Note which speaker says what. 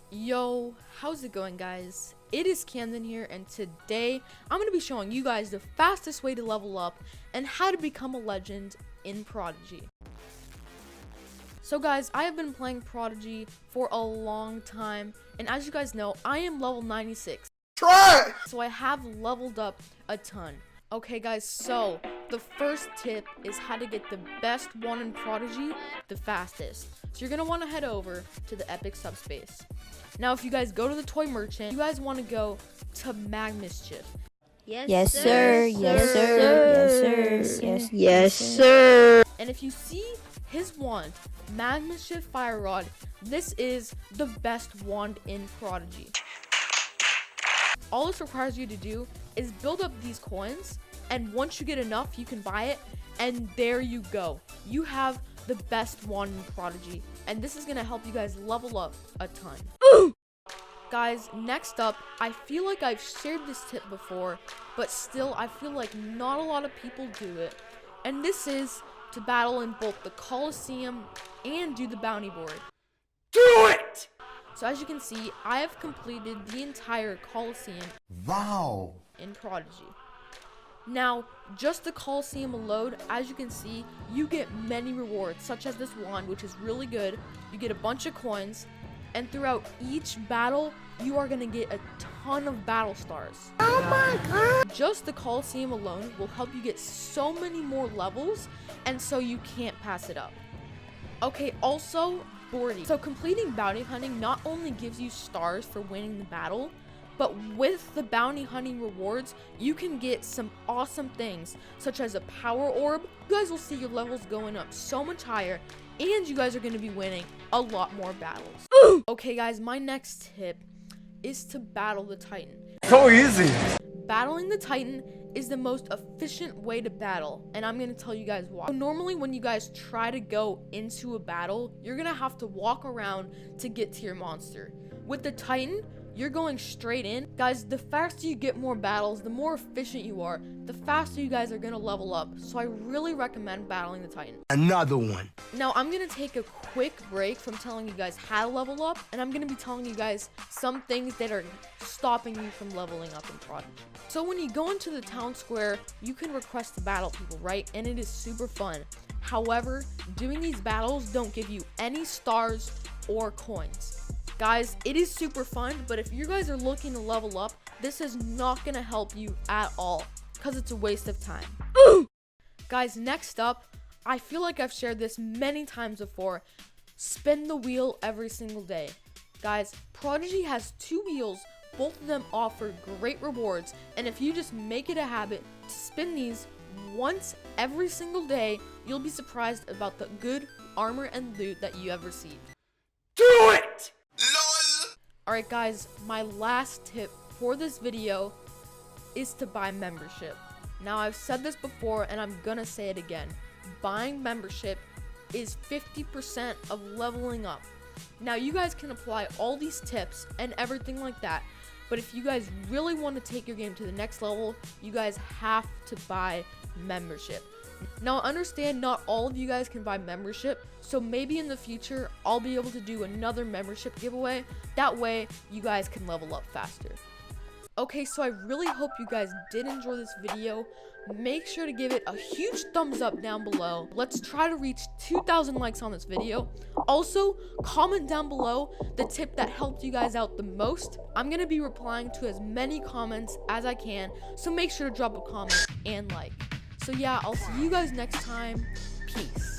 Speaker 1: Yo, how's it going, guys? It is Camden here, and today I'm going to be showing you guys the fastest way to level up and how to become a legend in Prodigy. So guys, I have been playing Prodigy for a long time, and as you guys know, I am level 96.
Speaker 2: Try!
Speaker 1: So I have leveled up a ton. Okay guys, so the first tip is how to get the best one in Prodigy the fastest. So you're going to want to head over to the Epic Subspace. Now if you guys go to the toy merchant, you guys want to go to Mischief.
Speaker 3: Yes, sir. Yes, sir. Yes, sir.
Speaker 2: Yes, sir.
Speaker 1: And if you see his wand, Mischief Fire Rod, this is the best wand in Prodigy. All this requires you to do is build up these coins, and once you get enough, you can buy it, and there you go. You have the best wand in Prodigy, and this is going to help you guys level up a ton. Guys, next up, I feel like I've shared this tip before, but still, I feel like not a lot of people do it. And this is to battle in both the Coliseum and do the bounty board.
Speaker 2: Do it!
Speaker 1: So as you can see, I have completed the entire Coliseum in Prodigy. Now, just the Coliseum alone, as you can see, you get many rewards, such as this wand, which is really good. You get a bunch of coins, and throughout each battle, you are going to get a ton of battle stars.
Speaker 2: Oh my god!
Speaker 1: Just the Coliseum alone will help you get so many more levels, and so you can't pass it up. Okay, also, boarding. So completing bounty hunting not only gives you stars for winning the battle, but with the bounty hunting rewards, you can get some awesome things, such as a power orb. You guys will see your levels going up so much higher, and you guys are going to be winning a lot more battles. Okay guys, my next tip is to battle the Titan.
Speaker 2: So easy!
Speaker 1: Battling the Titan is the most efficient way to battle, and I'm going to tell you guys why. So normally when you guys try to go into a battle, you're going to have to walk around to get to your monster. With the Titan, you're going straight in. Guys, the faster you get more battles, the more efficient you are, the faster you guys are going to level up. So I really recommend battling the Titan.
Speaker 2: Another one.
Speaker 1: Now, I'm going to take a quick break from telling you guys how to level up, and I'm going to be telling you guys some things that are stopping you from leveling up in Prodigy. So when you go into the town square, you can request to battle people, right? And it is super fun. However, doing these battles don't give you any stars or coins. Guys, it is super fun, but if you guys are looking to level up, this is not going to help you at all, because it's a waste of time. Guys, next up, I feel like I've shared this many times before. Spin the wheel every single day. Guys, Prodigy has 2 wheels. Both of them offer great rewards, and if you just make it a habit to spin these once every single day, you'll be surprised about the good armor and loot that you have received.
Speaker 2: Do it!
Speaker 1: Alright guys, my last tip for this video is to buy membership. Now I've said this before and I'm gonna say it again. Buying membership is 50% of leveling up. Now you guys can apply all these tips and everything like that, but if you guys really want to take your game to the next level, you guys have to buy membership. Now, I understand not all of you guys can buy membership, so maybe in the future, I'll be able to do another membership giveaway. That way, you guys can level up faster. Okay, so I really hope you guys did enjoy this video. Make sure to give it a huge thumbs up down below. Let's try to reach 2,000 likes on this video. Also, comment down below the tip that helped you guys out the most. I'm going to be replying to as many comments as I can, so make sure to drop a comment and like. So yeah, I'll see you guys next time. Peace.